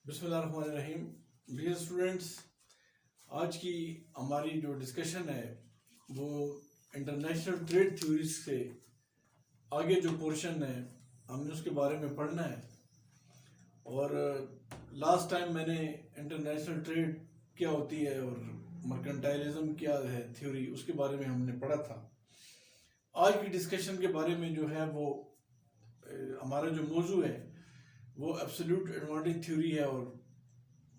बिस्मिल्लाहिर्रहमानिर्रहीम। Dear students, आज की हमारी जो डिस्कशन है वो इंटरनेशनल ट्रेड थ्योरीज से आगे जो पोर्शन है हमने उसके बारे में पढ़ना है। और लास्ट टाइम मैंने इंटरनेशनल ट्रेड क्या होती है और मर्केंटाइलिज्म क्या है थ्योरी, उसके बारे में हमने पढ़ा था। आज की डिस्कशन के बारे में जो है वो हमारा जो मौजू है वो एब्सोल्यूट एडवांटेज थ्योरी है और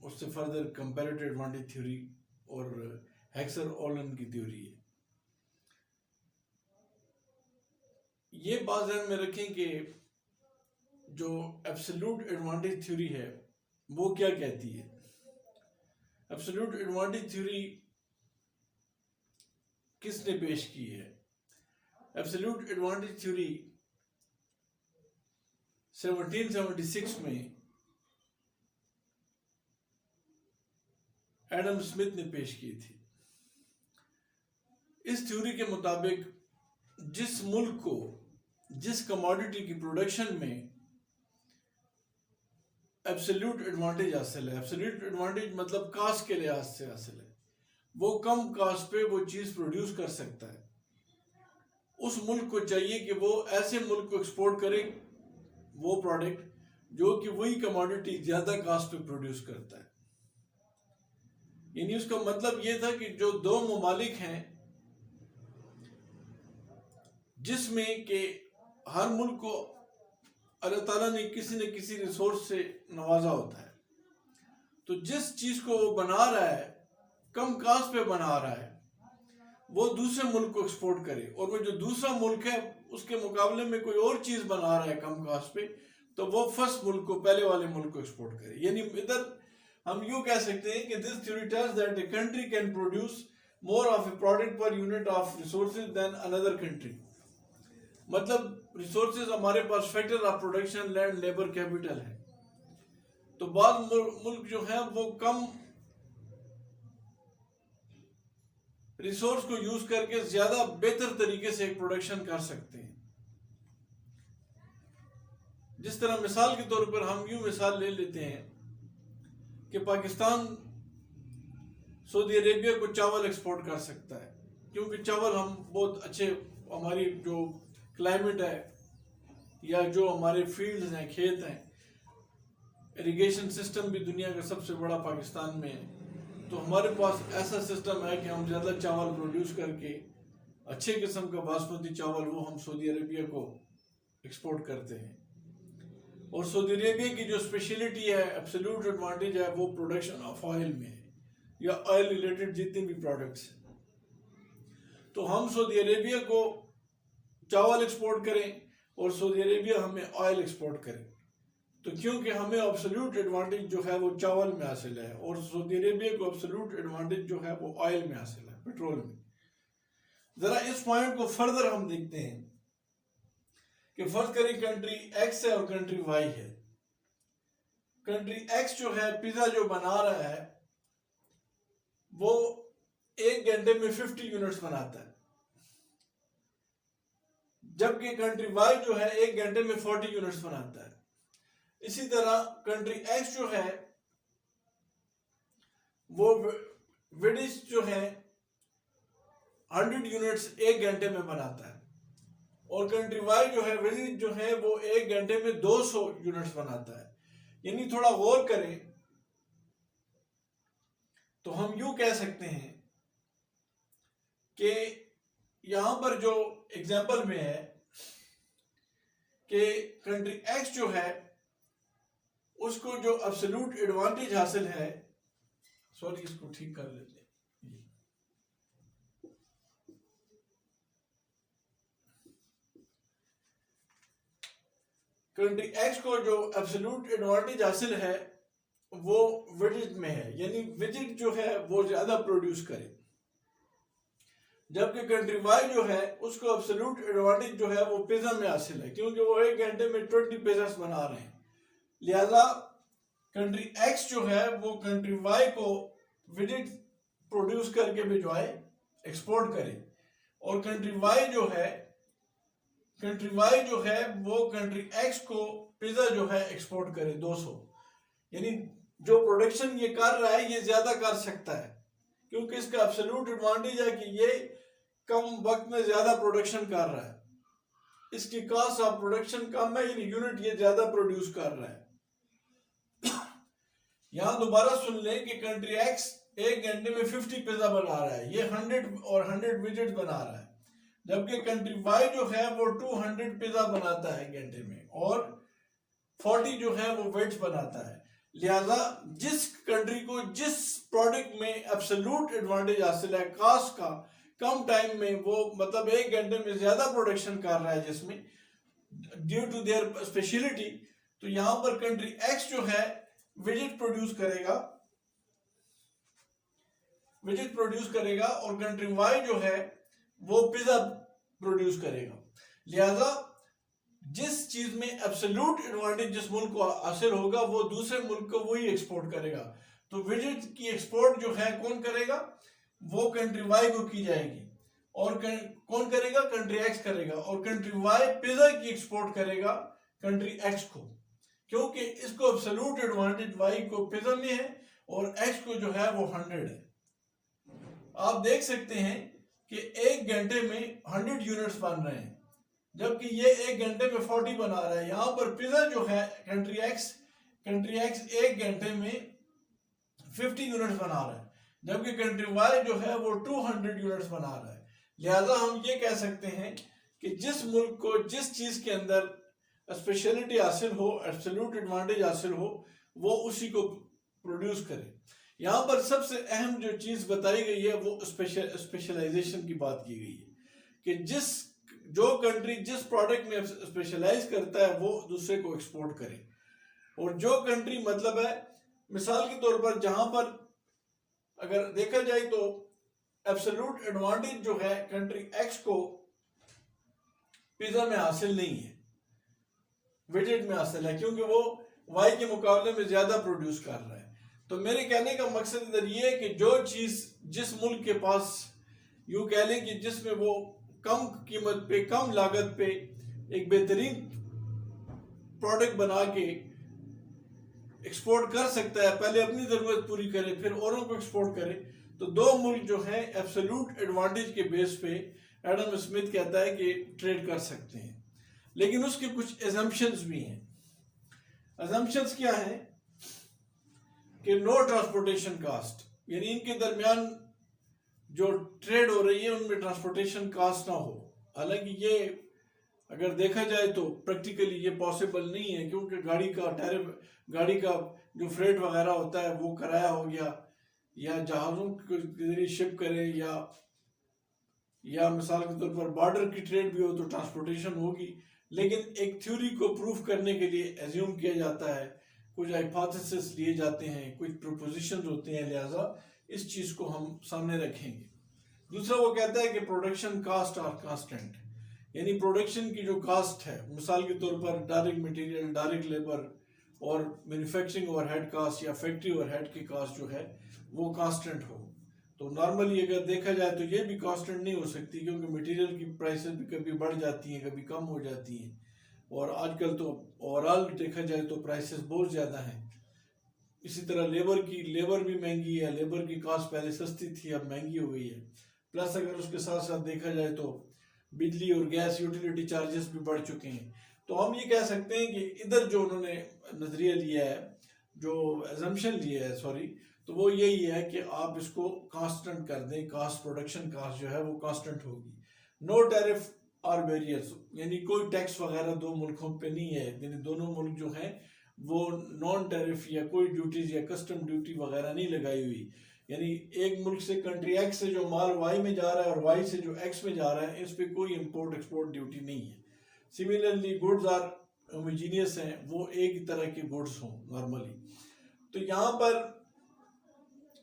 उससे फर्दर कंपैरेटिव एडवांटेज थ्योरी और हेक्सर-ओलन की थ्योरी है। ये बात ध्यान में रखें कि जो एब्सोल्यूट एडवांटेज थ्योरी है वो क्या कहती है। एब्सोल्यूट एडवांटेज थ्योरी किसने पेश की है? एब्सोल्यूट एडवांटेज थ्योरी 1776 में एडम स्मिथ ने पेश की थी। इस थ्योरी के मुताबिक जिस मुल्क को जिस कमोडिटी की प्रोडक्शन में एब्सोल्यूट एडवांटेज हासिल है, एब्सोल्यूट एडवांटेज मतलब कास्ट के लिहाज से हासिल है, वो कम कास्ट पे वो चीज़ प्रोड्यूस कर सकता है। उस मुल्क को चाहिए कि वो ऐसे मुल्क को एक्सपोर्ट करे वो प्रोडक्ट जो कि वही कमोडिटी ज़्यादा कास्ट पे प्रोड्यूस करता है। यानी उसका मतलब ये था कि जो दो ममालिक हैं जिसमें कि हर मुल्क को अल्लाह ताला ने किसी न किसी रिसोर्स से नवाजा होता है, तो जिस चीज़ को वो बना रहा है कम कास्ट पे बना रहा है वो दूसरे मुल्क को एक्सपोर्ट करे, और वो जो दूसरा मुल्क है उसके मुकाबले में कोई और चीज़ बना रहा है कम कास्ट पे, तो वो फर्स्ट मुल्क को, पहले वाले मुल्क को एक्सपोर्ट करे। यानी इधर हम यूँ कह सकते हैं कि this theory tells that a country can produce more of a product per unit of resources than another country. मतलब रिसोर्सेज हमारे पास factor of production land labour capital है, तो बाद मुल्क जो है वो कम रिसोर्स को यूज करके ज्यादा बेहतर तरीके से एक प्रोडक्शन कर सकते हैं। जिस तरह मिसाल के तौर पर हम यूं मिसाल ले लेते हैं कि पाकिस्तान सऊदी अरेबिया को चावल एक्सपोर्ट कर सकता है, क्योंकि चावल हम बहुत अच्छे, हमारी जो क्लाइमेट है या जो हमारे फील्ड्स हैं, खेत हैं, इरिगेशन सिस्टम भी दुनिया का सबसे बड़ा पाकिस्तान में है, तो हमारे पास ऐसा सिस्टम है कि हम ज़्यादा चावल प्रोड्यूस करके अच्छे किस्म का बासमती चावल वो हम सऊदी अरेबिया को एक्सपोर्ट करते हैं। और सऊदी अरेबिया की जो स्पेशलिटी है, एब्सोल्यूट एडवांटेज है, वो प्रोडक्शन ऑफ ऑयल में है या ऑयल रिलेटेड जितने भी प्रोडक्ट्स हैं। तो हम सऊदी अरेबिया को चावल एक्सपोर्ट करें और सऊदी अरेबिया हमें ऑयल एक्सपोर्ट करे, तो क्योंकि हमें एब्सोल्यूट एडवांटेज जो है वो चावल में हासिल है और सऊदी अरेबिया को एब्सोल्यूट एडवांटेज जो है वो ऑयल में हासिल है, पेट्रोल में। जरा इस पॉइंट को फर्दर हम देखते हैं कि फर्ज करें कंट्री एक्स है और कंट्री वाई है। कंट्री एक्स जो है पिज्जा जो बना रहा है वो 1 घंटे में 50 यूनिट्स बनाता है, जबकि कंट्री वाई जो है 1 घंटे में 40 यूनिट्स बनाता है। इसी तरह कंट्री एक्स जो है वो विडिश जो है 100 यूनिट्स 1 घंटे में बनाता है, और कंट्री वाई जो है विडिश जो है वो 1 घंटे में 200 यूनिट्स बनाता है। यानी थोड़ा गौर करें तो हम यूं कह सकते हैं कि यहां पर जो एग्जाम्पल में है कि कंट्री एक्स जो है उसको जो एब्सोल्यूट एडवांटेज हासिल है, सॉरी इसको ठीक कर लेते हैं, कंट्री एक्स को जो एब्सोल्यूट एडवांटेज हासिल है वो विजिट में है, यानी विजिट जो है वो ज्यादा प्रोड्यूस करे, जबकि कंट्री वाई जो है उसको एब्सोल्यूट एडवांटेज जो है वो पिज्जा में हासिल है, क्योंकि वो 1 घंटे में 20 पिज्जा बना रहे हैं। लिहाजा कंट्री एक्स जो है वो कंट्री वाई को विजिट प्रोड्यूस करके भिजवाए, एक्सपोर्ट करे, और कंट्री वाई जो है वो कंट्री एक्स को पिज्जा जो है एक्सपोर्ट करे 200। यानी जो प्रोडक्शन ये कर रहा है ये ज्यादा कर सकता है, क्योंकि इसका एब्सोल्यूट एडवांटेज है कि ये कम वक्त में ज्यादा प्रोडक्शन कर रहा है, इसकी कॉस्ट ऑफ प्रोडक्शन कम है, यूनिट ये ज्यादा प्रोड्यूस कर रहा है। यहां दोबारा सुन लें कि कंट्री एक्स एक घंटे में 50 पिज्जा बना रहा है, ये 100 और 100 विजेट बना रहा है, जबकि कंट्री वाई जो है वो 200 पिज्जा बनाता है घंटे में और 40 जो है वो वेट्स बनाता है। लिहाजा जिस कंट्री को जिस प्रोडक्ट में एब्सोल्यूट एडवांटेज हासिल है कॉस्ट का, कम टाइम में वो मतलब एक घंटे में ज्यादा प्रोडक्शन कर रहा है जिसमें ड्यू टू देयर स्पेशलिटी, तो यहां पर कंट्री एक्स जो है विजेट प्रोड्यूस करेगा और कंट्री वाई जो है वो पिज्जा प्रोड्यूस करेगा। लिहाजा जिस चीज में एब्सोल्यूट एडवांटेज जिस मुल्क को हासिल होगा वो दूसरे मुल्क को वही एक्सपोर्ट करेगा। तो विजेट की एक्सपोर्ट जो है कौन करेगा, वो कंट्री वाई को की जाएगी, और कौन करेगा, कंट्री एक्स करेगा, और कंट्री वाई पिज्जा की एक्सपोर्ट करेगा कंट्री एक्स को, क्योंकि इसको एब्सोल्यूट एडवांटेज वाई को पिज्जा में है और एक्स को जो है वो 100 है। आप देख सकते हैं कि एक घंटे में 100 यूनिट्स बन रहे हैं, जबकि ये एक घंटे में 40 बना रहा है। यहां पर पिज्जा जो है कंट्री एक्स एक घंटे में 50 यूनिट्स बना रहा है, जबकि कंट्री वाई जो है वो 200 यूनिट्स बना रहा है। लिहाजा हम ये कह सकते हैं कि जिस मुल्क को जिस चीज के अंदर स्पेशलिटी हासिल हो, एब्सोल्यूट एडवांटेज हासिल हो, वो उसी को प्रोड्यूस करे। यहाँ पर सबसे अहम जो चीज बताई गई है वो स्पेशलाइजेशन की बात की गई है कि जो कंट्री जिस प्रोडक्ट में स्पेशलाइज करता है वो दूसरे को एक्सपोर्ट करे, और जो कंट्री मतलब है मिसाल के तौर पर जहां पर अगर देखा जाए तो एब्सोल्यूट एडवांटेज जो है कंट्री एक्स को पिज्जा में हासिल नहीं है, विजेट में हासिल है, क्योंकि वो वाई के मुकाबले में ज्यादा प्रोड्यूस कर रहा है। तो मेरे कहने का मकसद इधर ये है कि जो चीज जिस मुल्क के पास यूं कह लें कि जिसमें वो कम कीमत पे कम लागत पे एक बेहतरीन प्रोडक्ट बना के एक्सपोर्ट कर सकता है, पहले अपनी जरूरत पूरी करे फिर औरों को एक्सपोर्ट करे, तो दो मुल्क जो है एब्सोल्यूट एडवांटेज के बेस पे एडम स्मिथ कहता है कि ट्रेड कर सकते हैं। लेकिन उसके कुछ एजम्पशंस भी हैं। एजम्पशंस क्या है कि नो ट्रांसपोर्टेशन कास्ट, यानी इनके दरमियान जो ट्रेड हो रही है उनमें ट्रांसपोर्टेशन कास्ट ना हो। हालांकि ये अगर देखा जाए तो प्रैक्टिकली ये पॉसिबल नहीं है, क्योंकि गाड़ी का जो फ्रेट वगैरह होता है वो किराया हो गया, या जहाज़ों के जरिए शिप करें, या मिसाल के तौर पर बॉर्डर की ट्रेड भी हो तो ट्रांसपोर्टेशन होगी। लेकिन एक थ्योरी को प्रूफ करने के लिए एज्यूम किया जाता है, कुछ हाइपोथेसिस लिए जाते हैं, कुछ प्रोपोजिशंस होते हैं, लिहाजा इस चीज को हम सामने रखेंगे। दूसरा वो कहता है कि प्रोडक्शन कास्ट आर कांस्टेंट, यानी प्रोडक्शन की जो कास्ट है, मिसाल के तौर पर डायरेक्ट मटेरियल, डायरेक्ट लेबर और मैन्युफैक्चरिंग ओवरहेड कास्ट या फैक्ट्री ओवरहेड की कास्ट जो है वो कांस्टेंट हो। तो नॉर्मली अगर देखा जाए तो ये भी कांस्टेंट नहीं हो सकती, क्योंकि मटेरियल की प्राइसेस भी कभी बढ़ जाती हैं, कभी कम हो जाती हैं, और आजकल तो ओवरऑल देखा जाए तो प्राइसेस बहुत ज़्यादा हैं। इसी तरह लेबर भी महंगी है, लेबर की कास्ट पहले सस्ती थी अब महंगी हो गई है। प्लस अगर उसके साथ साथ देखा जाए तो बिजली और गैस यूटिलिटी चार्जेस भी बढ़ चुके हैं। तो हम ये कह सकते हैं कि इधर जो उन्होंने नजरिया लिया है, जो एजम्पशन लिया है सॉरी, तो वो यही है कि आप इसको कांस्टेंट कर दें, कास्ट प्रोडक्शन कास्ट जो है वो कांस्टेंट होगी। नो टैरिफ आर बैरियर्स, यानी कोई टैक्स वगैरह दो मुल्कों पे नहीं है, यानी दोनों मुल्क जो हैं वो नॉन टैरिफ या कोई ड्यूटीज या कस्टम ड्यूटी वगैरह नहीं लगाई हुई। यानी एक मुल्क से कंट्री एक्स से जो माल वाई में जा रहा है और वाई से जो एक्स में जा रहा है, इस पर कोई इंपोर्ट एक्सपोर्ट ड्यूटी नहीं है। सिमिलरली गुड्स आर होमोजीनियस हैं, वो एक ही तरह के गुड्स हों नॉर्मली। तो यहाँ पर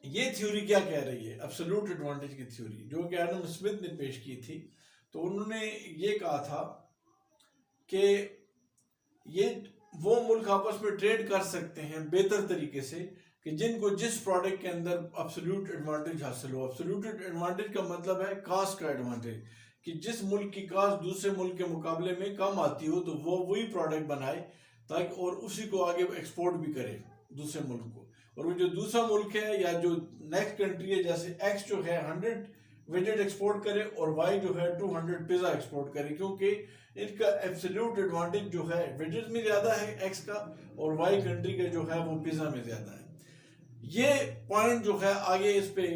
ये थ्योरी क्या कह रही है, एब्सोल्यूट एडवांटेज की थ्योरी, जो कि एडम स्मिथ ने पेश की थी। तो उन्होंने ये कहा था कि ये वो मुल्क आपस में ट्रेड कर सकते हैं बेहतर तरीके से कि जिनको जिस प्रोडक्ट के अंदर एब्सोल्यूट एडवांटेज हासिल हो। एब्सोल्यूट एडवांटेज का मतलब है कास्ट का एडवांटेज, कि जिस मुल्क की कास्ट दूसरे मुल्क के मुकाबले में कम आती हो तो वो वही प्रोडक्ट बनाए ताकि और उसी को आगे एक्सपोर्ट भी करे। दूसरे मुल्क को, और वो जो दूसरा मुल्क है या जो नेक्स्ट कंट्री है, जैसे एक्स जो है 100 विजेट एक्सपोर्ट करे और वाई जो है 200 पिज़्ज़ा एक्सपोर्ट करे, क्योंकि इनका एब्सोल्यूट एडवांटेज जो है विजेट में ज़्यादा है एक्स का, और वाई कंट्री का जो है वो पिज़्ज़ा में ज़्यादा है। ये पॉइंट जो है आगे इस पे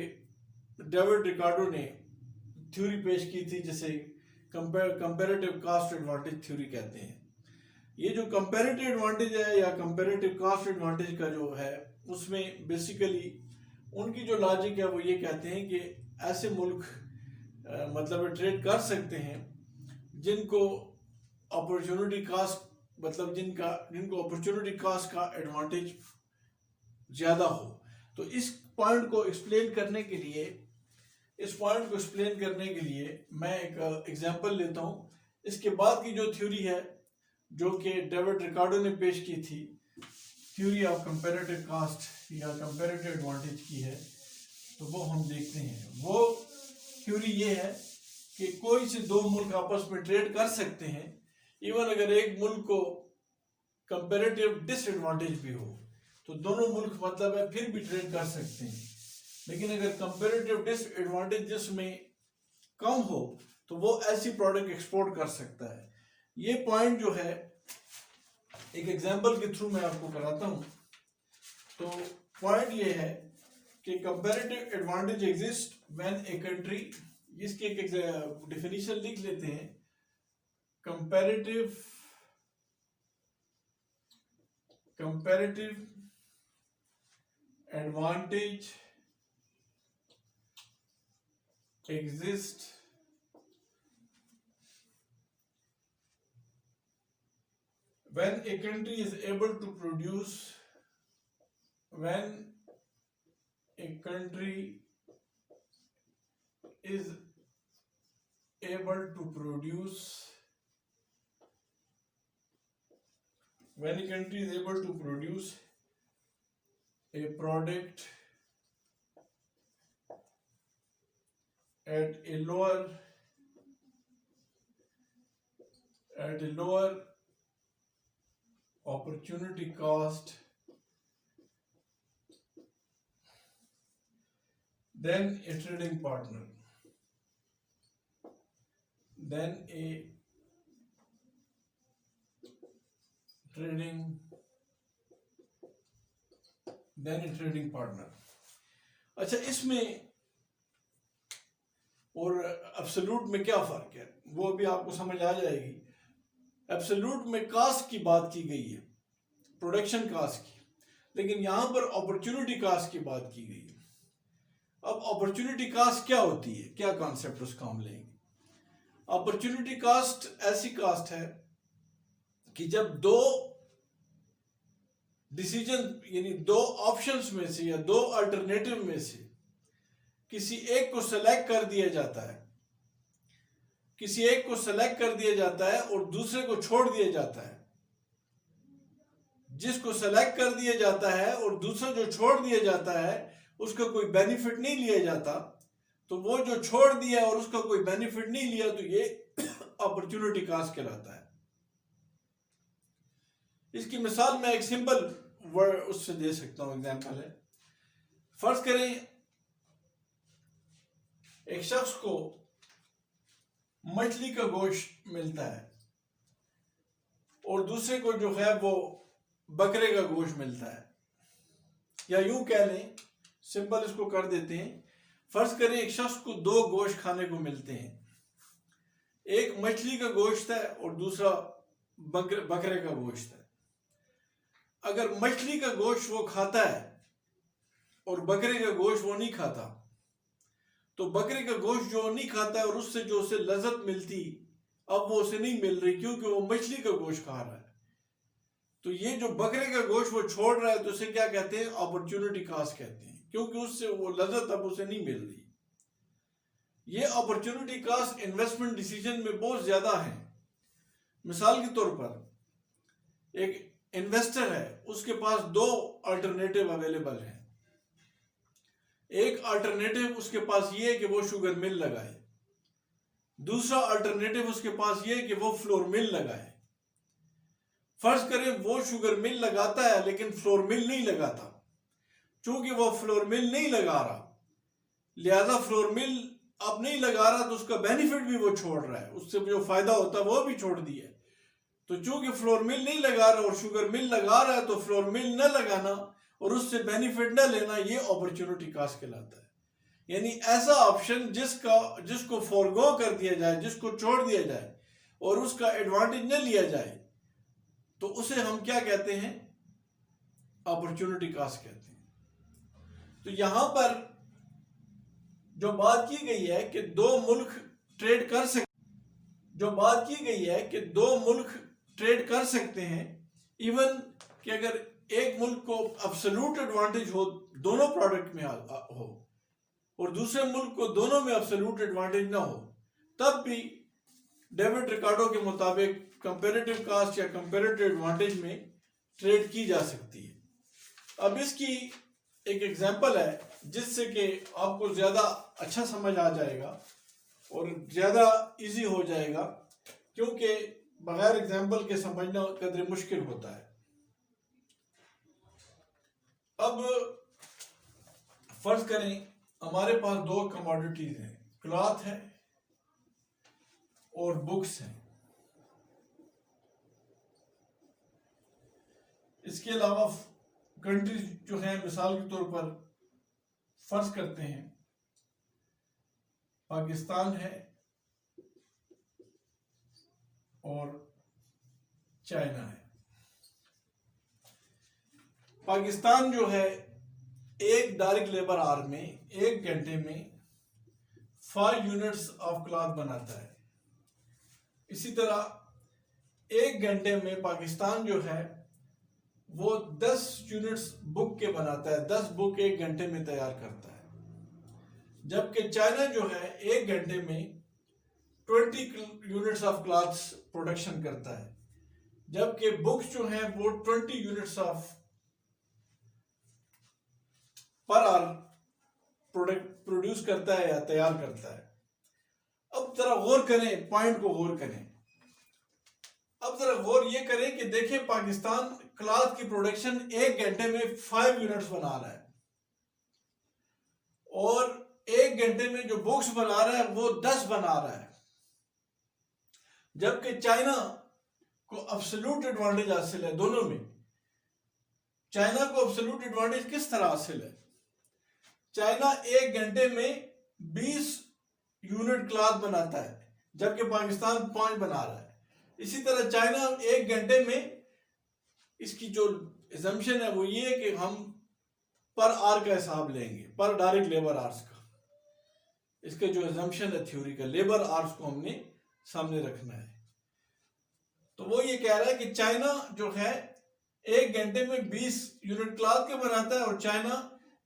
डेविड रिकार्डो ने थ्योरी पेश की थी, जिसे कंपैरेटिव कास्ट एडवांटेज थ्योरी कहते हैं। ये जो कंपैरेटिव एडवांटेज है या कंपैरेटिव कास्ट एडवांटेज का जो है, उसमें बेसिकली उनकी जो लॉजिक है वो ये कहते हैं कि ऐसे मुल्क मतलब ट्रेड कर सकते हैं जिनको अपॉर्चुनिटी कास्ट, मतलब जिनको अपॉर्चुनिटी कास्ट का एडवांटेज ज़्यादा हो। तो इस पॉइंट को एक्सप्लेन करने के लिए मैं एक एग्जांपल लेता हूँ। इसके बाद की जो थ्योरी है जो कि डेविड रिकार्डो ने पेश की थी, थ्योरी ऑफ कंपैरेटिव कास्ट या कंपैरेटिव एडवांटेज की है, तो वो हम देखते हैं। वो थ्योरी ये है कि कोई से दो मुल्क आपस में ट्रेड कर सकते हैं, इवन अगर एक मुल्क को कंपैरेटिव डिसएडवांटेज भी हो, तो दोनों मुल्क मतलब है फिर भी ट्रेड कर सकते हैं। लेकिन अगर कंपैरेटिव डिसएडवांटेज जिसमें कम हो तो वो ऐसी प्रोडक्ट एक्सपोर्ट कर सकता है। ये पॉइंट जो है एक एग्जांपल के थ्रू मैं आपको कराता हूँ। तो पॉइंट ये है कि comparative advantage exist when a country, इसकी एक डेफिनेशन लिख लेते हैं। Comparative advantage exist when a country is able to produce when a country is able to produce a product at a lower opportunity cost than a trading partner, अच्छा, इसमें और absolute में क्या फर्क है वो भी आपको समझ आ जाएगी। एब्सोल्यूट में कास्ट की बात की गई है, प्रोडक्शन कास्ट की, लेकिन यहां पर अपॉर्चुनिटी कास्ट की बात की गई है। अब अपॉर्चुनिटी कास्ट क्या होती है, क्या कॉन्सेप्ट उसका हम लेंगे। अपॉर्चुनिटी कास्ट ऐसी कास्ट है कि जब दो डिसीजन यानी दो ऑप्शंस में से या दो अल्टरनेटिव में से किसी एक को सेलेक्ट कर दिया जाता है और दूसरे को छोड़ दिया जाता है। जिसको सेलेक्ट कर दिया जाता है और दूसरा जो छोड़ दिया जाता है उसका कोई बेनिफिट नहीं लिया जाता, तो वो जो छोड़ दिया और उसका कोई बेनिफिट नहीं लिया, तो ये अपॉर्चुनिटी कॉस्ट कहलाता है। इसकी मिसाल मैं एक सिंपल वर्ड उससे दे सकता हूं, एग्जांपल है। फर्ज करें एक शख्स को मछली का गोश्त मिलता है और दूसरे को जो है वो बकरे का गोश्त मिलता है, या यूं कह लें, सिंपल इसको कर देते हैं। फर्ज करें एक शख्स को दो गोश्त खाने को मिलते हैं, एक मछली का गोश्त है और दूसरा बकरे का गोश्त है। अगर मछली का गोश्त वो खाता है और बकरे का गोश्त वो नहीं खाता, तो बकरे का गोश्त जो नहीं खाता है और उससे जो उसे लज्जत मिलती, अब वो उसे नहीं मिल रही क्योंकि वो मछली का गोश्त खा रहा है। तो ये जो बकरे का गोश्त वो छोड़ रहा है, तो उसे क्या कहते हैं, अपॉर्चुनिटी कॉस्ट कहते हैं, क्योंकि उससे वो लज्जत अब उसे नहीं मिल रही। ये अपॉर्चुनिटी कॉस्ट इन्वेस्टमेंट डिसीजन में बहुत ज्यादा है। मिसाल के तौर पर एक इन्वेस्टर है, उसके पास दो अल्टरनेटिव अवेलेबल हैं। एक अल्टरनेटिव उसके पास ये है कि वो शुगर मिल लगाए, दूसरा अल्टरनेटिव उसके पास ये है कि वो फ्लोर मिल लगाए। फर्ज करें वो शुगर मिल लगाता है लेकिन फ्लोर मिल नहीं लगाता। चूंकि वो फ्लोर मिल नहीं लगा रहा, लिहाजा फ्लोर मिल अब नहीं लगा रहा तो उसका बेनिफिट भी वो छोड़ रहा है, उससे जो फायदा होता है वो भी छोड़ दिया। तो चूंकि फ्लोर मिल नहीं लगा रहा और शुगर मिल लगा रहा है, तो फ्लोर मिल न लगाना और उससे बेनिफिट न लेना, ये अपॉर्चुनिटी कॉस्ट कहलाता है। यानी ऐसा ऑप्शन जिसको फॉरगो कर दिया जाए, जिसको छोड़ दिया जाए और उसका एडवांटेज न लिया जाए, तो उसे हम क्या कहते हैं? अपॉर्चुनिटी कॉस्ट कहते हैं। तो यहां पर जो बात की गई है कि दो मुल्क ट्रेड कर सकते हैं, इवन कि अगर एक मुल्क को एब्सोल्यूट एडवांटेज हो दोनों प्रोडक्ट में हो और दूसरे मुल्क को दोनों में एब्सोल्यूट एडवांटेज ना हो, तब भी डेविड रिकार्डो के मुताबिक कंपैरेटिव कॉस्ट या कंपैरेटिव एडवांटेज में ट्रेड की जा सकती है। अब इसकी एक एग्जांपल है जिससे कि आपको ज़्यादा अच्छा समझ आ जाएगा और ज़्यादा इजी हो जाएगा, क्योंकि बगैर एग्जांपल के समझना कदरे मुश्किल होता है। अब फर्ज करें हमारे पास दो कमोडिटीज हैं, क्लॉथ है और बुक्स हैं। इसके अलावा कंट्रीज जो हैं, मिसाल के तौर पर फर्ज करते हैं पाकिस्तान है और चाइना है। पाकिस्तान जो है एक डायरेक्ट लेबर आवर में 1 घंटे में 5 यूनिट्स ऑफ क्लॉथ बनाता है। इसी तरह 1 घंटे में पाकिस्तान जो है वो 10 यूनिट्स बुक के बनाता है, 10 बुक 1 घंटे में तैयार करता है। जबकि चाइना जो है 1 घंटे में 20 यूनिट्स ऑफ क्लॉथ्स प्रोडक्शन करता है, जबकि बुक्स जो हैं वो 20 units of per hour product produce करता है या तैयार करता है। अब जरा गौर करें, पॉइंट को गौर करें। अब जरा गौर ये करें कि देखें पाकिस्तान क्लॉथ की प्रोडक्शन 1 घंटे में 5 यूनिट्स बना रहा है और 1 घंटे में जो बुक्स बना रहा है वो 10 बना रहा है, जबकि चाइना को एब्सोल्यूट एडवांटेज हासिल है दोनों में। चाइना को एब्सोल्यूट एडवांटेज किस तरह हासिल है? चाइना 1 घंटे में 20 यूनिट क्लॉथ बनाता है, जबकि पाकिस्तान 5 बना रहा है। इसी तरह चाइना 1 घंटे में, इसकी जो assumption है वो ये है कि हम पर आवर का हिसाब लेंगे, पर डायरेक्ट लेबर आवर्स का। इसके जो assumption है थ्योरी का, लेबर आवर्स को हमने सामने रखना है। तो वो ये कह रहा है कि चाइना जो है 1 घंटे में 20 यूनिट क्लॉथ के बनाता है और चाइना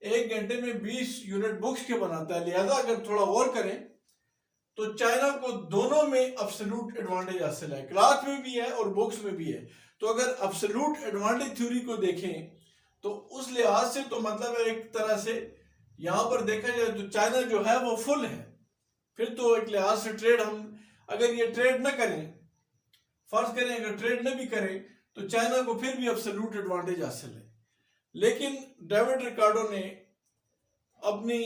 1 घंटे में 20 यूनिट बुक्स के बनाता है। लिहाजा अगर थोड़ा और करें तो चाइना को दोनों में एब्सोल्यूट एडवांटेज हासिल है, क्लॉथ में भी है और बुक्स में भी है। तो अगर एब्सोल्यूट एडवांटेज थ्योरी को देखें तो उस लिहाज से तो मतलब है एक तरह से यहां पर देखा जाए तो चाइना जो है वो फुल है। फिर तो एक लिहाज से ट्रेड, हम अगर ये ट्रेड न करें, फर्ज करें अगर ट्रेड न भी करें, तो चाइना को फिर भी एब्सोल्यूट एडवांटेज हासिल है। लेकिन डेविड रिकार्डो ने अपनी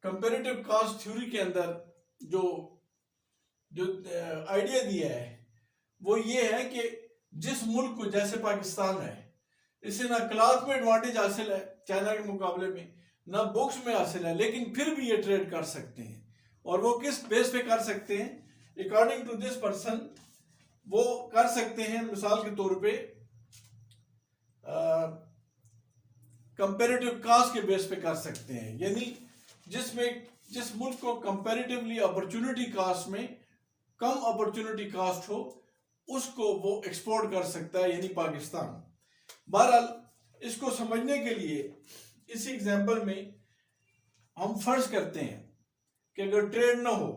कंपैरेटिव कॉस्ट थ्योरी के अंदर जो आइडिया दिया है वो ये है कि जिस मुल्क को, जैसे पाकिस्तान है, इसे ना क्लॉथ में एडवांटेज हासिल है चाइना के मुकाबले में, ना बुक्स में हासिल है, लेकिन फिर भी ये ट्रेड कर सकते हैं। और वो किस बेस पे कर सकते हैं? अकॉर्डिंग टू दिस पर्सन वो कर सकते हैं मिसाल के तौर पे कंपैरेटिव कॉस्ट के बेस पे कर सकते हैं। यानी जिस मुल्क को कंपैरेटिवली अपॉर्चुनिटी कॉस्ट में कम अपॉर्चुनिटी कॉस्ट हो, उसको वो एक्सपोर्ट कर सकता है, यानी पाकिस्तान। बहरहाल इसको समझने के लिए इसी एग्जांपल में हम फर्ज करते हैं कि अगर ट्रेड ना हो,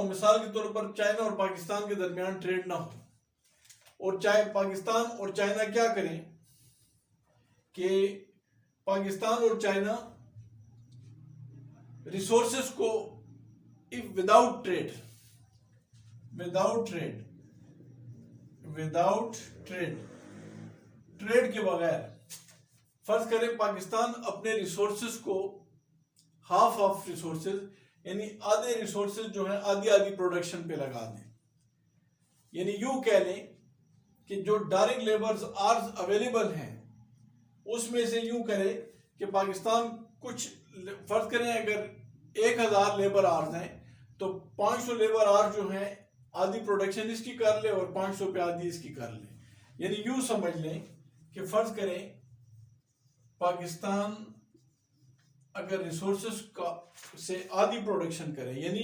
मिसाल के तौर पर चाइना और पाकिस्तान के दरमियान ट्रेड ना हो, और चाहे पाकिस्तान और चाइना क्या करें कि पाकिस्तान और चाइना रिसोर्सेस को इफ विदाउट ट्रेड ट्रेड के बगैर, फर्ज करें पाकिस्तान अपने रिसोर्सेज को हाफ ऑफ रिसोर्सेज यानी आधे रिसोर्सेज जो है आधी आधी प्रोडक्शन पे लगा दें, यानी यूं कह लें कि जो डायरेक्ट लेबर्स आर्स अवेलेबल हैं उसमें से यूं करें कि पाकिस्तान कुछ, फर्ज करें अगर 1000 लेबर आर्स हैं तो 500 लेबर आर्स जो हैं आधी प्रोडक्शन इसकी कर ले और 500 पे आधी इसकी कर ले, यानी यूं समझ लें कि फर्ज करें पाकिस्तान अगर रिसोर्सेस का से आधी प्रोडक्शन करे, यानी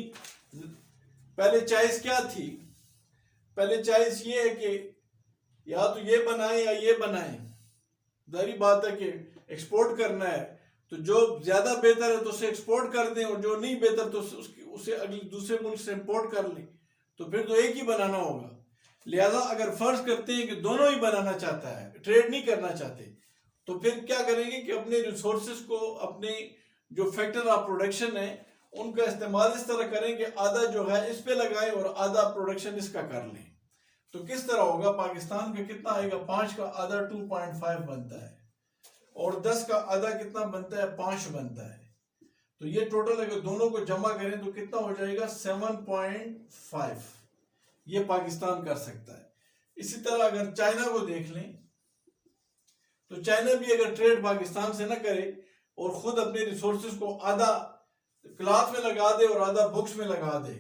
पहले चॉइस क्या थी, पहले चॉइस ये है कि या तो ये बनाए या ये बनाए, जाहिर बात है कि एक्सपोर्ट करना है तो जो ज्यादा बेहतर है तो उसे एक्सपोर्ट कर दें और जो नहीं बेहतर तो उसे अगले दूसरे मुल्क से इंपोर्ट कर लें, तो फिर तो एक ही बनाना होगा। लिहाजा अगर फर्ज करते हैं कि दोनों ही बनाना चाहता है, ट्रेड नहीं करना चाहते, तो फिर क्या करेंगे कि अपने रिसोर्सेज को, अपने जो फैक्टर ऑफ प्रोडक्शन है उनका इस्तेमाल इस तरह करें कि आधा जो है इस पे लगाएं और आधा प्रोडक्शन इसका कर लें। तो किस तरह होगा, पाकिस्तान का कितना आएगा, 5 का आधा 2.5 बनता है और 10 का आधा कितना बनता है, 5 बनता है। तो ये टोटल अगर दोनों को जमा करें तो कितना हो जाएगा, 7.5। ये पाकिस्तान कर सकता है। इसी तरह अगर चाइना को देख लें तो चाइना भी अगर ट्रेड पाकिस्तान से ना करे और खुद अपने रिसोर्सेज को आधा क्लॉथ में लगा दे और आधा बुक्स में लगा दे,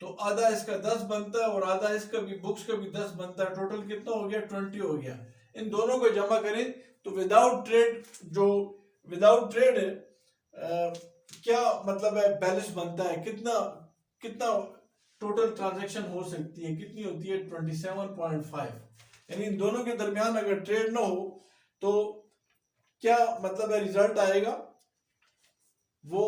तो आधा इसका 10 बनता है और आधा इसका भी, बुक्स का भी 10 बनता है। टोटल कितना हो गया, 20 हो गया। इन दोनों को जमा करें तो विदाउट ट्रेड क्या मतलब है, बैलेंस बनता है, कितना टोटल ट्रांजैक्शन हो सकती है, कितनी होती है, 27.5। यानी इन दोनों के दरमियान अगर ट्रेड ना हो तो क्या मतलब है, रिजल्ट आएगा वो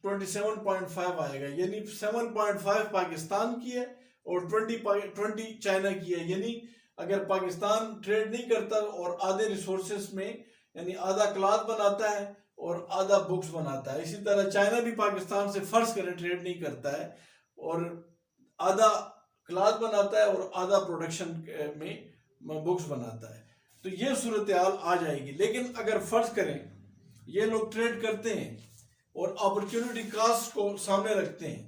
27.5 आएगा। यानी 7.5 पाकिस्तान की है और 20 चाइना की है। यानी अगर पाकिस्तान ट्रेड नहीं करता और आधे रिसोर्सेस में, यानी आधा क्लॉथ बनाता है और आधा बुक्स बनाता है, इसी तरह चाइना भी पाकिस्तान से फर्ज करें ट्रेड नहीं करता है और आधा क्लॉथ बनाता है और आधा प्रोडक्शन में बुक्स बनाता है, तो ये सूरत हाल आ जाएगी। लेकिन अगर फर्ज करें ये लोग ट्रेड करते हैं और अपॉर्चुनिटी कॉस्ट को सामने रखते हैं,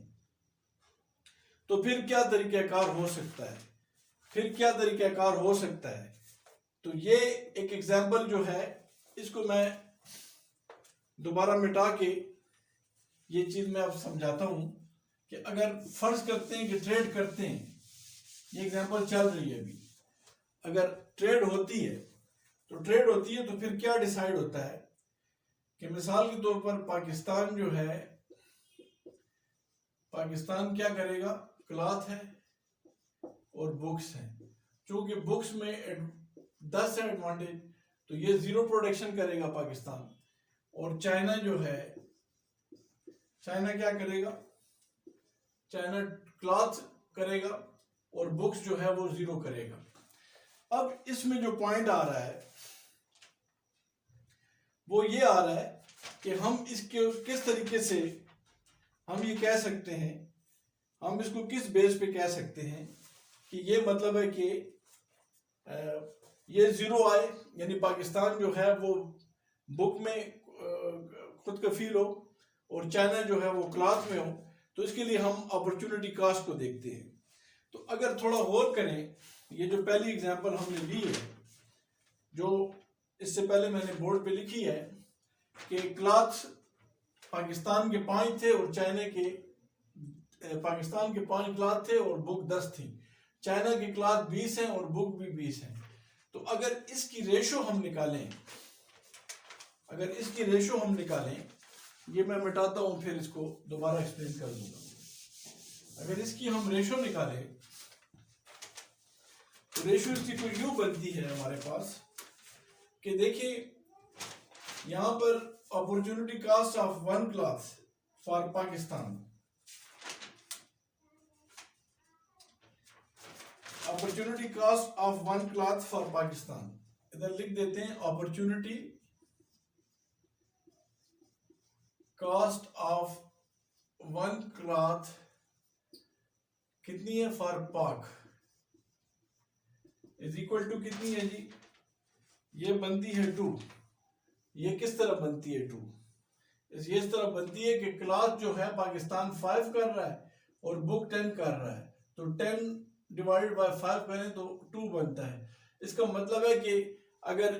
तो फिर क्या तरीक़ाकार हो सकता है, तो ये एक एग्जांपल जो है इसको मैं दोबारा मिटा के ये चीज मैं अब समझाता हूं कि अगर फर्ज करते हैं कि ट्रेड करते हैं, ये एग्जांपल चल रही है अभी, अगर ट्रेड होती है तो फिर क्या डिसाइड होता है कि मिसाल के तौर पर पाकिस्तान जो है, पाकिस्तान क्या करेगा, क्लॉथ है और बुक्स है, चूंकि बुक्स में 10 है एडवांटेज तो ये 0 प्रोडक्शन करेगा पाकिस्तान, और चाइना जो है, चाइना क्या करेगा, चाइना क्लॉथ करेगा और बुक्स जो है वो 0 करेगा। अब इसमें जो पॉइंट आ रहा है वो ये आ रहा है कि हम इसके किस तरीके से हम ये कह सकते हैं, हम इसको किस बेस पे कह सकते हैं कि ये मतलब है कि ये 0 आए, यानी पाकिस्तान जो है वो बुक में खुद कफील हो और चाइना जो है वो क्लॉथ में हो, तो इसके लिए हम अपॉर्चुनिटी कॉस्ट को देखते हैं। तो अगर थोड़ा गौर करें, ये जो पहली एग्जांपल हमने ली है, जो इससे पहले मैंने बोर्ड पे लिखी है कि क्लॉथ पाकिस्तान के 5 थे और चाइना के, पाकिस्तान के 5 क्लॉथ थे और बुक 10 थी, चाइना के क्लॉथ 20 हैं और बुक भी 20 हैं। तो अगर इसकी रेशो हम निकालें, ये मैं मिटाता हूं फिर इसको दोबारा एक्सप्लेन कर दूंगा। अगर इसकी हम रेशो निकालें तो रेशो इसकी कोई यूं बनती है हमारे पास कि देखिए यहां पर opportunity cost of 1 cloth for Pakistan, opportunity cost of 1 cloth for Pakistan, इधर लिख देते हैं opportunity cost of one cloth कितनी है फॉर पाक इज इक्वल टू कितनी है जी, ये बनती है 2। ये किस तरह बनती है 2, ये इस तरह बनती है कि क्लॉथ जो है पाकिस्तान 5 कर रहा है और बुक 10 कर रहा है, तो 10 डिवाइडेड बाय 5 करें तो 2 बनता है। इसका मतलब है कि अगर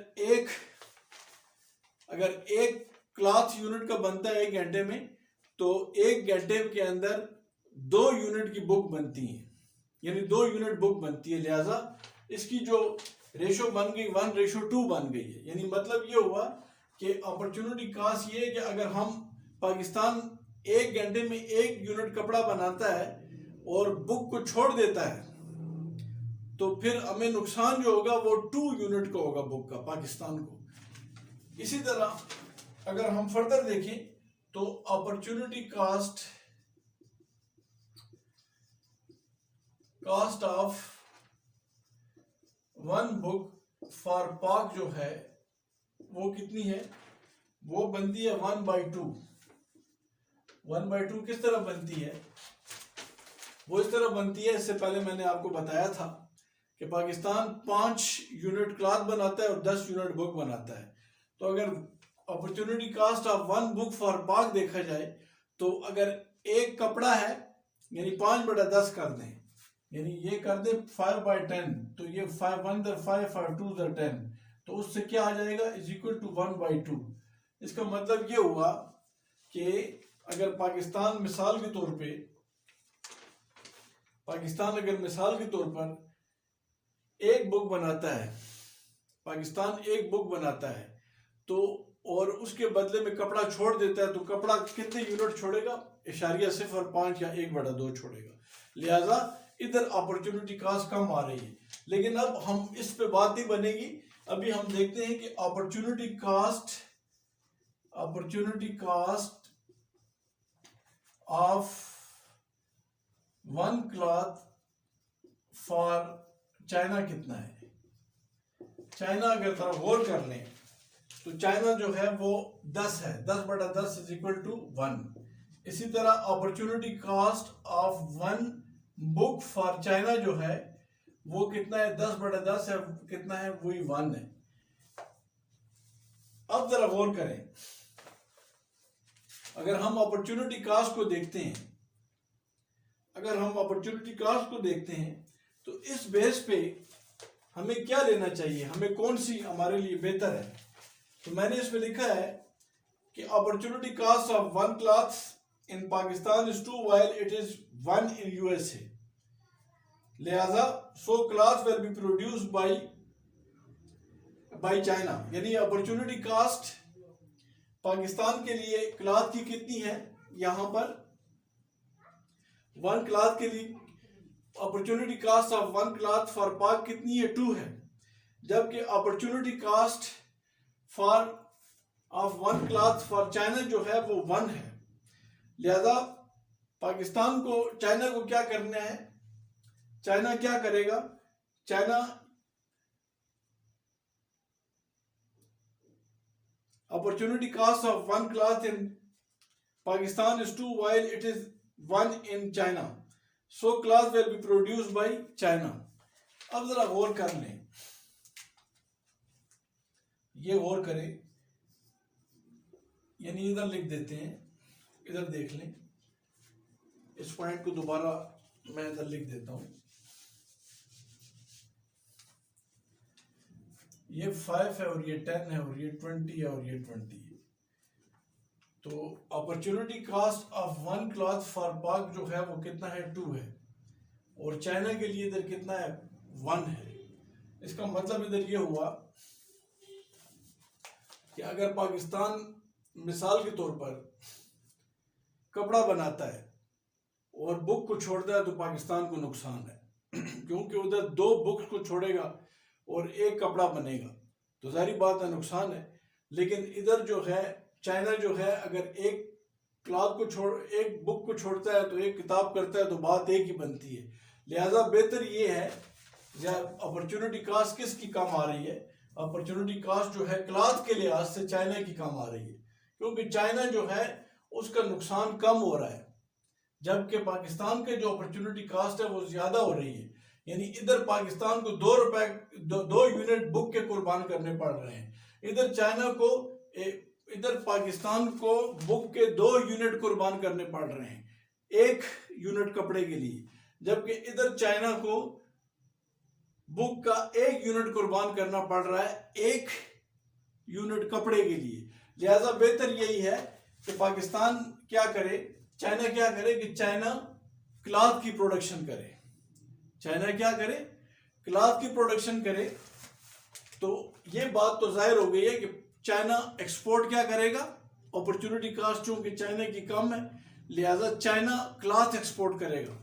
एक क्लॉथ यूनिट का बनता है 1 घंटे में, तो 1 घंटे के अंदर 2 यूनिट की बुक बनती है, यानी 2 यूनिट बुक बनती है। लिहाजा इसकी जो रेशो बन गई 1:2 बन गई है। यानी मतलब ये हुआ कि अपॉर्चुनिटी कॉस्ट ये है कि अगर हम पाकिस्तान 1 घंटे में 1 यूनिट कपड़ा बनाता है और बुक को छोड़ देता है, तो फिर हमें नुकसान जो होगा वो 2 यूनिट का होगा बुक का, पाकिस्तान को। इसी तरह अगर हम फर्दर देखें तो opportunity cost of one book for पाक जो है वो कितनी है, वो बनती है 1/2। 1/2 किस तरह बनती है, वो इस तरह बनती है, इससे पहले मैंने आपको बताया था कि पाकिस्तान 5 यूनिट क्लॉथ बनाता है और 10 यूनिट बुक बनाता है। तो अगर opportunity cost of one book for पाक देखा जाए, तो अगर एक कपड़ा है यानी 5/10 कर दें, यानी ये कर दे 5/10, तो ये 5 1 5 5 2 10, तो उससे क्या आ जाएगा इज इक्वल टू 1/2। इसका मतलब ये हुआ कि अगर पाकिस्तान मिसाल के तौर पे एक बुक बनाता है, पाकिस्तान एक बुक बनाता है, तो और उसके बदले में कपड़ा छोड़ देता है, तो कपड़ा कितने यूनिट छोड़ेगा, 0.05 या 1/2 छोड़ेगा। लिहाजा इधर अपॉर्चुनिटी कॉस्ट कम आ रही है। लेकिन अब हम इस पे बात नहीं बनेगी, अभी हम देखते हैं कि opportunity cost of one cloth for China कितना है। चाइना अगर थोड़ा गौर कर लें तो चाइना जो है वो 10 है, 10/10 इज इक्वल टू 1। इसी तरह opportunity cost of one book for China जो है वो कितना है, 10/10 है, कितना है, वही 1 है। अब जरा गौर करें, अगर हम अपॉर्चुनिटी कॉस्ट को देखते हैं, तो इस बेस पे हमें क्या लेना चाहिए, हमें कौन सी हमारे लिए बेहतर है। तो मैंने इसमें लिखा है कि opportunity cost of one cloth in Pakistan is 2 while it is 1 in USA। लिहाजा so cloth will be produced by China, यानी अपॉर्चुनिटी कॉस्ट पाकिस्तान के लिए क्लॉथ की कितनी है, यहां पर वन क्लॉथ के लिए opportunity cost of one cloth for पाक कितनी है, 2 है, जबकि opportunity cost of one cloth for China जो है वो 1 है। लिहाजा पाकिस्तान को, चाइना को क्या करना है, चाइना क्या करेगा, China opportunity cost of one cloth in Pakistan is 2 while it is 1 in China, so cloth will be produced by China। अब जरा गौर कर लें, ये गौर करें, यानी इधर लिख देते हैं, इधर देख लें, इस पॉइंट को दोबारा मैं इधर लिख देता हूं, ये 5 है और ये 10 है और ये 20 है और ये 20 है। तो opportunity cost of one cloth for पाक जो है वो कितना है, 2 है, और चाइना के लिए इधर कितना है, 1 है। इसका मतलब इधर ये हुआ कि अगर पाकिस्तान मिसाल के तौर पर कपड़ा बनाता है और बुक को छोड़ता है, तो पाकिस्तान को नुकसान है क्योंकि उधर 2 बुक्स को छोड़ेगा और 1 कपड़ा बनेगा, तो जारी बात है नुकसान है। लेकिन इधर जो है चाइना जो है, अगर एक बुक को छोड़ता है तो 1 किताब करता है, तो बात एक ही बनती है। लिहाजा बेहतर ये है, अपॉर्चुनिटी कॉस्ट किसकी कम आ रही है, अपॉर्चुनिटी कॉस्ट जो है क्लॉथ के लिहाज से चाइना की कम आ रही है, क्योंकि चाइना जो है उसका नुकसान कम हो रहा है। जबकि पाकिस्तान के जो अपॉर्चुनिटी कास्ट है वो ज़्यादा हो रही है। यानी इधर पाकिस्तान को 2 रुपए 2 यूनिट बुक के कुर्बान करने पड़ रहे हैं, इधर चाइना को इधर पाकिस्तान को बुक के 2 यूनिट कुर्बान करने पड़ रहे हैं 1 यूनिट कपड़े के लिए, जबकि इधर चाइना को बुक का 1 यूनिट कुर्बान करना पड़ रहा है 1 यूनिट कपड़े के लिए। लिहाजा बेहतर यही है कि पाकिस्तान क्या करे, चाइना क्या करे कि चाइना क्लॉथ की प्रोडक्शन करे, चाइना क्या करे क्लॉथ की प्रोडक्शन करे। तो ये बात तो जाहिर हो गई है कि चाइना एक्सपोर्ट क्या करेगा, अपॉर्चुनिटी कास्ट चूंकि चाइना की कम है लिहाजा चाइना क्लॉथ एक्सपोर्ट करेगा।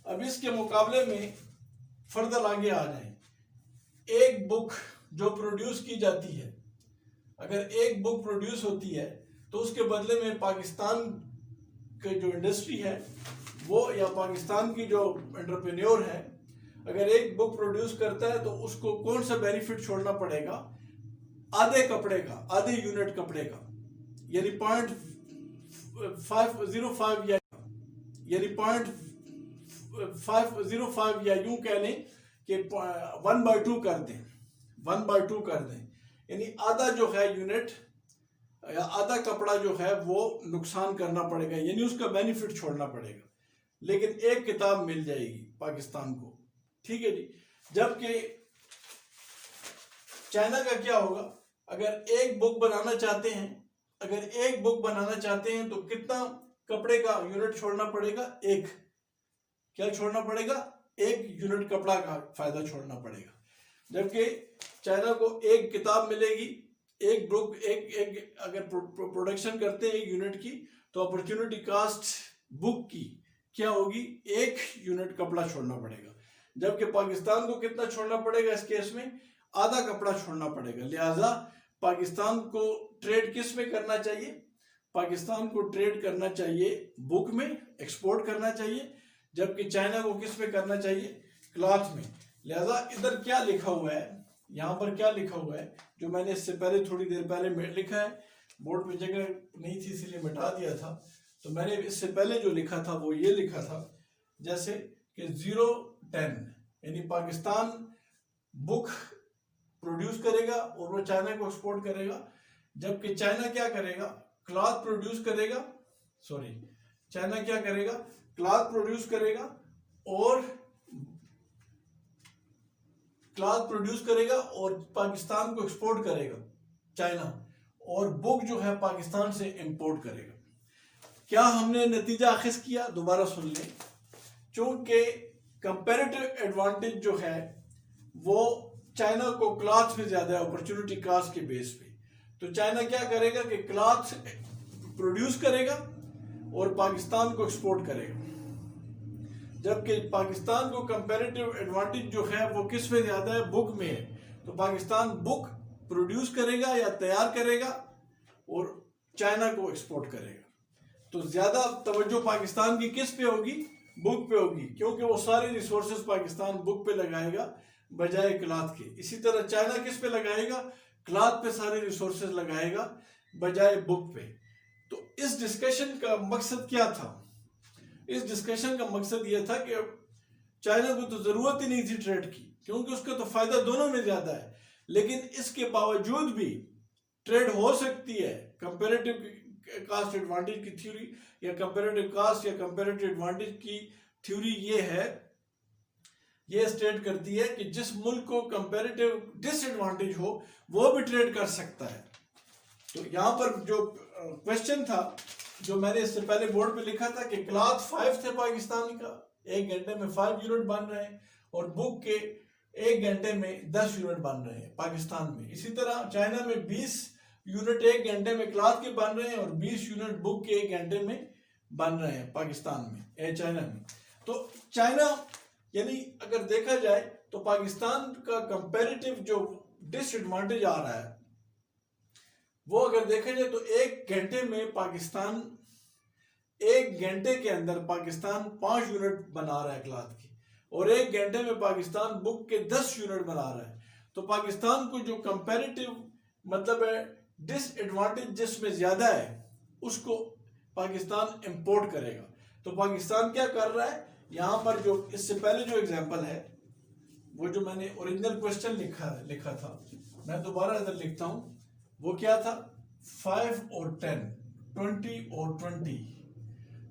अब इसके मुकाबले में फर्दर आगे आ जाए, एक बुक जो प्रोड्यूस की जाती है, अगर एक बुक प्रोड्यूस होती है तो उसके बदले में पाकिस्तान के जो इंडस्ट्री है वो या पाकिस्तान की जो एंटरप्रेन्योर है अगर एक बुक प्रोड्यूस करता है तो उसको कौन सा बेनिफिट छोड़ना पड़ेगा, आधे कपड़े का, आधे यूनिट कपड़े का, यानी 0.505 यानी 0.505 या यूं कह लें कि 1/2 कर दें, 1/2 कर दें, यानी आधा जो है यूनिट या आधा कपड़ा जो है वो नुकसान करना पड़ेगा, यानी उसका बेनिफिट छोड़ना पड़ेगा। लेकिन एक किताब मिल जाएगी पाकिस्तान को, ठीक है जी। जबकि चाइना का क्या होगा, अगर एक बुक बनाना चाहते हैं, अगर एक बुक बनाना चाहते हैं तो कितना कपड़े का यूनिट छोड़ना पड़ेगा, एक, क्या छोड़ना पड़ेगा, 1 यूनिट कपड़ा का फायदा छोड़ना पड़ेगा। जबकि चाइना को एक किताब मिलेगी, एक बुक, एक अगर प्रोडक्शन करते हैं 1 यूनिट की तो अपॉर्चुनिटी कास्ट बुक की क्या होगी, 1 यूनिट कपड़ा छोड़ना पड़ेगा। जबकि पाकिस्तान को कितना छोड़ना पड़ेगा, इस केस में आधा कपड़ा छोड़ना पड़ेगा। लिहाजा पाकिस्तान को ट्रेड किस में करना चाहिए, पाकिस्तान को ट्रेड करना चाहिए बुक में, एक्सपोर्ट करना चाहिए, जबकि चाइना को किस में करना चाहिए, क्लॉथ में। लिहाजा इधर क्या लिखा हुआ है, यहाँ पर क्या लिखा हुआ है, जो मैंने इससे पहले थोड़ी देर पहले लिखा है, बोर्ड में जगह नहीं थी इसलिए मिटा दिया था, तो मैंने इससे पहले जो लिखा था वो ये लिखा था जैसे कि 0-10 यानी पाकिस्तान बुक प्रोड्यूस करेगा और वो चाइना को एक्सपोर्ट करेगा, जबकि चाइना क्या करेगा, क्लॉथ प्रोड्यूस करेगा, चाइना क्या करेगा, क्लॉथ प्रोड्यूस करेगा और पाकिस्तान को एक्सपोर्ट करेगा चाइना, और बुक जो है पाकिस्तान से इंपोर्ट करेगा। क्या हमने नतीजा अखज़ किया, दोबारा सुन लें, चूंकि कंपैरेटिव एडवांटेज जो है वो चाइना को क्लॉथ में ज्यादा है अपॉर्चुनिटी कास्ट के बेस पे, तो चाइना क्या करेगा कि क्लॉथ प्रोड्यूस करेगा और पाकिस्तान को एक्सपोर्ट करेगा, जबकि पाकिस्तान को कंपैरेटिव एडवांटेज जो है वो किस में ज्यादा है, बुक में है। तो पाकिस्तान बुक प्रोड्यूस करेगा या तैयार करेगा और चाइना को एक्सपोर्ट करेगा, तो ज्यादा तवज्जो पाकिस्तान की किस पे होगी, बुक पे होगी, क्योंकि वो सारे रिसोर्सेज पाकिस्तान बुक पे लगाएगा बजाय क्लॉथ के। इसी तरह चाइना किस पे लगाएगा, क्लॉथ पे सारे रिसोर्सेज लगाएगा बजाय बुक पे। तो इस डिस्कशन का मकसद क्या था, इस डिस्कशन का मकसद यह था कि चाइना को तो जरूरत ही नहीं थी ट्रेड की, क्योंकि उसका तो फायदा दोनों में ज्यादा है, लेकिन इसके बावजूद भी ट्रेड हो सकती है। कंपैरेटिव कास्ट एडवांटेज की थ्योरी या कंपैरेटिव कास्ट या कंपैरेटिव एडवांटेज की थ्योरी ये स्टेट करती है कि जिस मुल्क को कंपैरेटिव डिसएडवांटेज हो वो भी ट्रेड कर सकता है। तो यहाँ पर जो क्वेश्चन था जो मैंने इससे पहले बोर्ड पे लिखा था कि क्लॉथ 5 थे पाकिस्तान का, 1 घंटे में 5 यूनिट बन रहे हैं, और बुक के 1 घंटे में 10 यूनिट बन रहे हैं पाकिस्तान में। इसी तरह चाइना में 20 यूनिट 1 घंटे में क्लॉथ के बन रहे हैं और 20 यूनिट बुक के 1 घंटे में बन रहे हैं पाकिस्तान में, चाइना में। तो चाइना यानी अगर देखा जाए तो पाकिस्तान का कंपैरेटिव जो डिसएडवांटेज आ रहा है वो अगर देखा जाए तो 1 घंटे में पाकिस्तान, 1 घंटे के अंदर पाकिस्तान 5 यूनिट बना रहा है क्लॉथ की, और 1 घंटे में पाकिस्तान बुक के 10 यूनिट बना रहा है। तो पाकिस्तान को जो कंपैरेटिव मतलब है डिसएडवांटेज जिसमें ज्यादा है उसको पाकिस्तान इंपोर्ट करेगा। तो पाकिस्तान क्या कर रहा है, यहाँ पर जो इससे पहले जो एग्जांपल है, वो जो मैंने ओरिजिनल क्वेश्चन लिखा था, मैं दोबारा इधर लिखता हूँ, वो क्या था, 5 और 10, 20 और 20।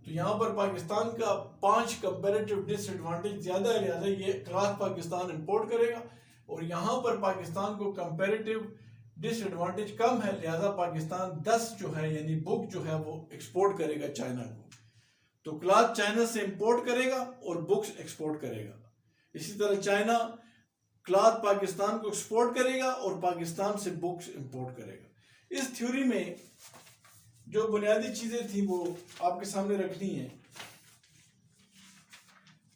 तो यहाँ पर पाकिस्तान का 5 कंपेरेटिव डिसएडवांटेज ज्यादा है, लिहाजा ये क्लास पाकिस्तान इंपोर्ट करेगा, और यहाँ पर पाकिस्तान को कंपेरेटिव डिसएडवांटेज कम है, लिहाजा पाकिस्तान 10 जो है यानी बुक जो है वो एक्सपोर्ट करेगा चाइना को। तो क्लॉथ चाइना से इंपोर्ट करेगा और बुक्स एक्सपोर्ट करेगा। इसी तरह चाइना क्लॉथ पाकिस्तान को एक्सपोर्ट करेगा और पाकिस्तान से बुक्स इंपोर्ट करेगा। इस थ्योरी में जो बुनियादी चीजें थी वो आपके सामने रखनी है,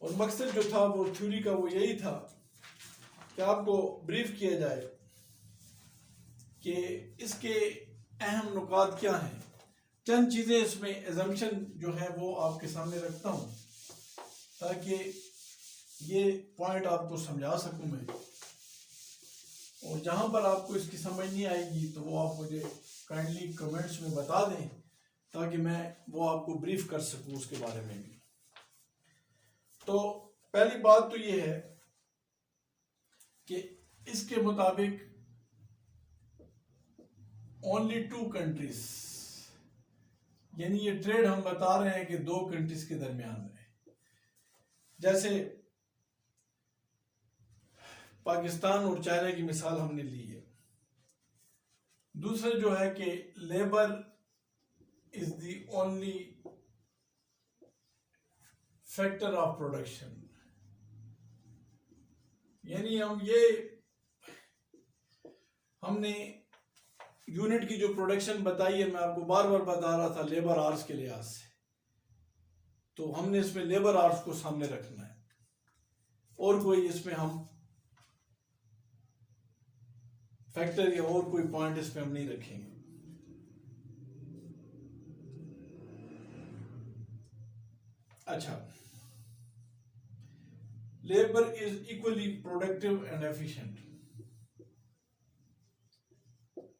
और मकसद जो था वो थ्योरी का वो यही था कि आपको ब्रीफ किया जाए कि इसके अहम नुकात क्या हैं। चंद चीजें इसमें एजम्पशन जो है वो आपके सामने रखता हूं ताकि ये पॉइंट आपको समझा सकूं मैं, और जहां पर आपको इसकी समझ नहीं आएगी तो वो आप मुझे काइंडली कमेंट्स में बता दें ताकि मैं वो आपको ब्रीफ कर सकूं उसके बारे में भी। तो पहली बात तो ये है कि इसके मुताबिक ओनली 2 कंट्रीज, यानी ये ट्रेड हम बता रहे हैं कि 2 कंट्रीज के दरमियान है। जैसे पाकिस्तान और चाइना की मिसाल हमने ली है। दूसरा जो है कि labour is the only factor of production, यानी हमने यूनिट की जो प्रोडक्शन बताई है, मैं आपको बार बार बता रहा था लेबर आवर्स के लिहाज से, तो हमने इसमें लेबर आवर्स को सामने रखना है, और कोई इसमें हम फैक्टर या और कोई पॉइंट इसमें हम नहीं रखेंगे। अच्छा, labour is equally productive and efficient.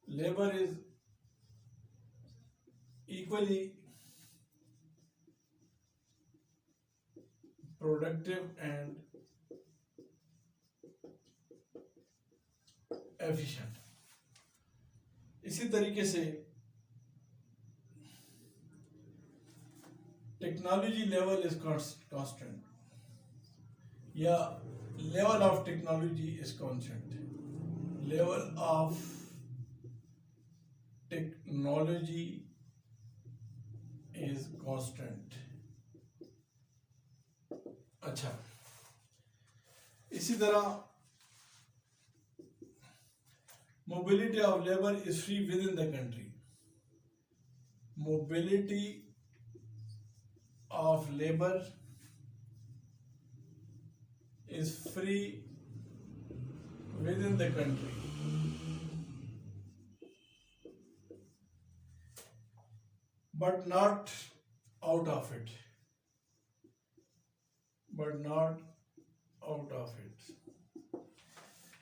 Labor is equally productive and efficient. इसी तरीके से टेक्नोलॉजी लेवल इज कांस्टेंट, या level of technology is constant. Level of technology is constant. अच्छा, इसी तरह mobility of labour is free with in the country. Mobility of labour is free with in the country. But not out of it. But not out of it.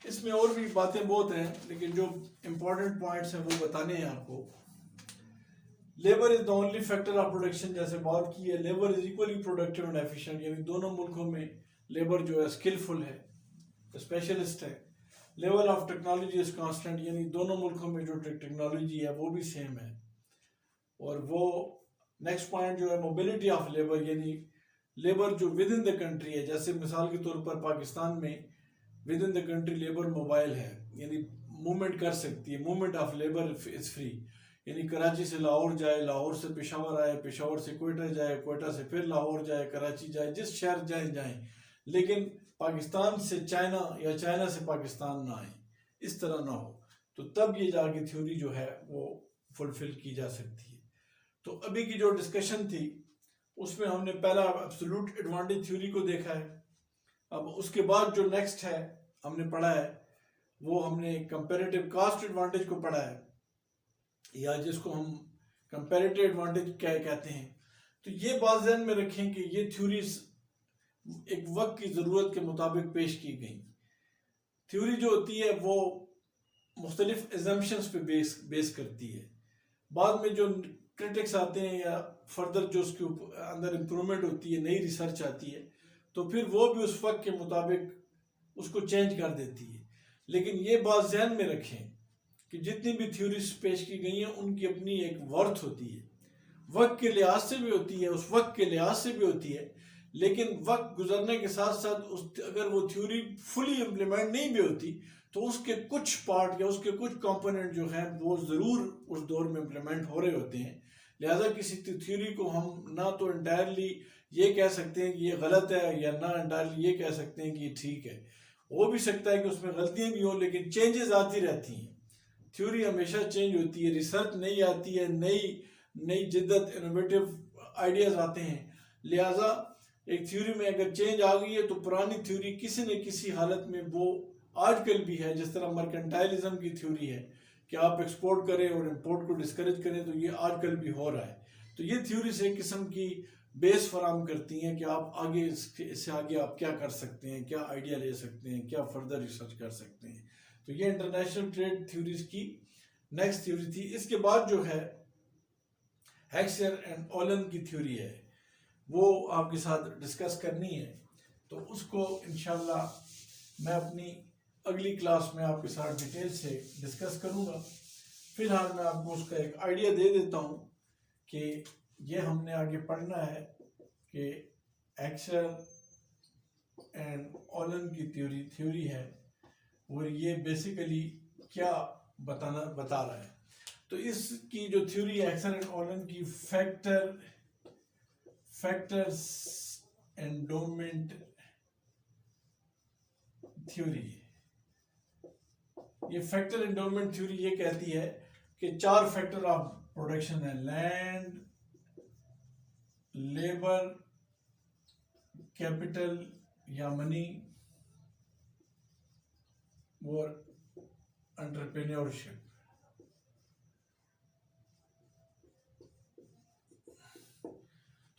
इसमें और भी बातें बहुत हैं, लेकिन जो इंपॉर्टेंट पॉइंट्स हैं वो बताने हैं आपको। Labour is the only factor of production, जैसे बात की है, labour is equally productive and efficient, यानी दोनों मुल्कों में लेबर जो है स्किलफुल है, स्पेशलिस्ट है। Level of technology is constant, यानी दोनों मुल्कों में जो टेक्नोलॉजी है वो भी सेम है। और वो नेक्स्ट पॉइंट जो है मोबिलिटी ऑफ लेबर, यानी लेबर जो विद इन द कंट्री है, जैसे मिसाल के तौर पर पाकिस्तान में with in the country labour mobile है, यानी मूवमेंट कर सकती है। Movement of labour is free, यानी कराची से लाहौर जाए, लाहौर से पेशावर आए, पेशावर से कोयटा जाए, कोयटा से फिर लाहौर जाए, कराची जाए, जिस शहर जाए, लेकिन पाकिस्तान से चाइना या चाइना से पाकिस्तान ना आए, इस तरह ना हो, तो तब ये जाके थ्योरी जो है वो फुलफिल की जा सकती है। तो अभी की जो डिस्कशन थी उसमें हमने पहला एब्सोल्यूट एडवांटेज थ्योरी को देखा है। अब उसके बाद जो नेक्स्ट है हमने पढ़ा है वो हमने कंपैरेटिव कॉस्ट एडवांटेज को पढ़ा है, या जिसको हम कंपैरेटिव एडवांटेज क्या कहते हैं। तो ये बात ध्यान में रखें कि ये थ्योरीज एक वक्त की ज़रूरत के मुताबिक पेश की गई। थ्योरी जो होती है वो मुख्तलिफ एजम्पशंस पे बेस करती है। बाद में जो क्रिटिक्स आते हैं या फर्दर जो उसके अंदर इम्प्रूवमेंट होती है, नई रिसर्च आती है, तो फिर वो भी उस वक्त के मुताबिक उसको चेंज कर देती है। लेकिन ये बात ध्यान में रखें कि जितनी भी थ्योरीज पेश की गई हैं उनकी अपनी एक वर्थ होती है, वक्त के लिहाज से भी होती है, उस वक्त के लिहाज से भी होती है। लेकिन वक्त गुजरने के साथ साथ अगर वो थ्योरी फुली इम्प्लीमेंट नहीं भी होती तो उसके कुछ पार्ट या उसके कुछ कंपोनेंट जो हैं वो ज़रूर उस दौर में इम्प्लीमेंट हो रहे होते हैं। लिहाजा किसी थ्योरी को हम ना तो इंटायरली ये कह सकते हैं कि ये गलत है, या ना इंटायरली ये कह सकते हैं कि ये ठीक है। हो भी सकता है कि उसमें गलतियाँ भी हों, लेकिन चेंजेस आती रहती हैं। थ्योरी हमेशा चेंज होती है, रिसर्च नई आती है, नई जिद्दत, इनोवेटिव आइडियाज़ आते हैं। लिहाजा एक थ्योरी में अगर चेंज आ गई है तो पुरानी थ्योरी किसी न किसी हालत में वो आजकल भी है। जिस तरह मर्केंटाइलिज्म की थ्योरी है कि आप एक्सपोर्ट करें और इंपोर्ट को डिस्करेज करें, तो ये आजकल भी हो रहा है। तो ये थ्योरीज एक किस्म की बेस फराम करती हैं कि आप आगे इससे आगे आप क्या कर सकते हैं, क्या आइडिया ले सकते हैं, क्या फर्दर रिसर्च कर सकते हैं। तो ये इंटरनेशनल ट्रेड थ्योरीज की नेक्स्ट थ्योरी थी। इसके बाद जो है हेक्सर एंड ओलन की थ्योरी है, वो आपके साथ डिस्कस करनी है। तो उसको इंशाल्लाह मैं अपनी अगली क्लास में आपके साथ डिटेल से डिस्कस करूँगा। फिलहाल मैं आपको उसका एक आइडिया दे देता हूँ कि ये हमने आगे पढ़ना है कि हेक्सर एंड ओलन की थ्योरी है और ये बेसिकली क्या बता रहा है। तो इसकी जो थ्योरी है हेक्सर एंड ओलन की, फैक्टर्स एंडोमेंट थ्योरी, ये फैक्टर एंडोमेंट थ्योरी ये कहती है कि 4 फैक्टर ऑफ प्रोडक्शन है: लैंड, लेबर, कैपिटल या मनी और एंटरप्रेन्योरशिप।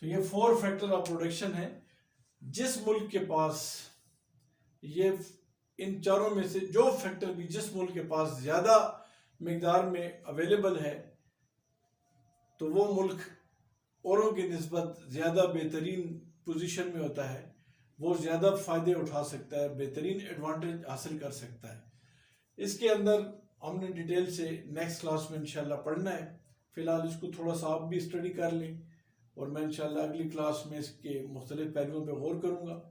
तो ये 4 फैक्टर ऑफ प्रोडक्शन है। जिस मुल्क के पास ये इन चारों में से जो फैक्टर भी जिस मुल्क के पास ज़्यादा मिकदार में अवेलेबल है, तो वो मुल्क औरों की निस्बत ज़्यादा बेहतरीन पोजीशन में होता है, वो ज़्यादा फ़ायदे उठा सकता है, बेहतरीन एडवांटेज हासिल कर सकता है। इसके अंदर हमने डिटेल से नेक्स्ट क्लास में इंशाल्लाह पढ़ना है। फ़िलहाल इसको थोड़ा सा आप भी स्टडी कर लें और मैं इंशाल्लाह अगली क्लास में इसके मुख्तलिफ पहलुओं पर गौर करूँगा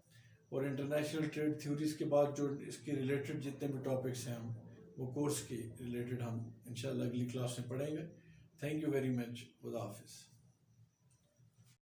और इंटरनेशनल ट्रेड थ्योरीज के बाद जो इसके रिलेटेड जितने भी टॉपिक्स हैं हम वो कोर्स के रिलेटेड हम इंशाल्लाह अगली क्लास में पढ़ेंगे। Thank you very much. खुदा हाफिज़।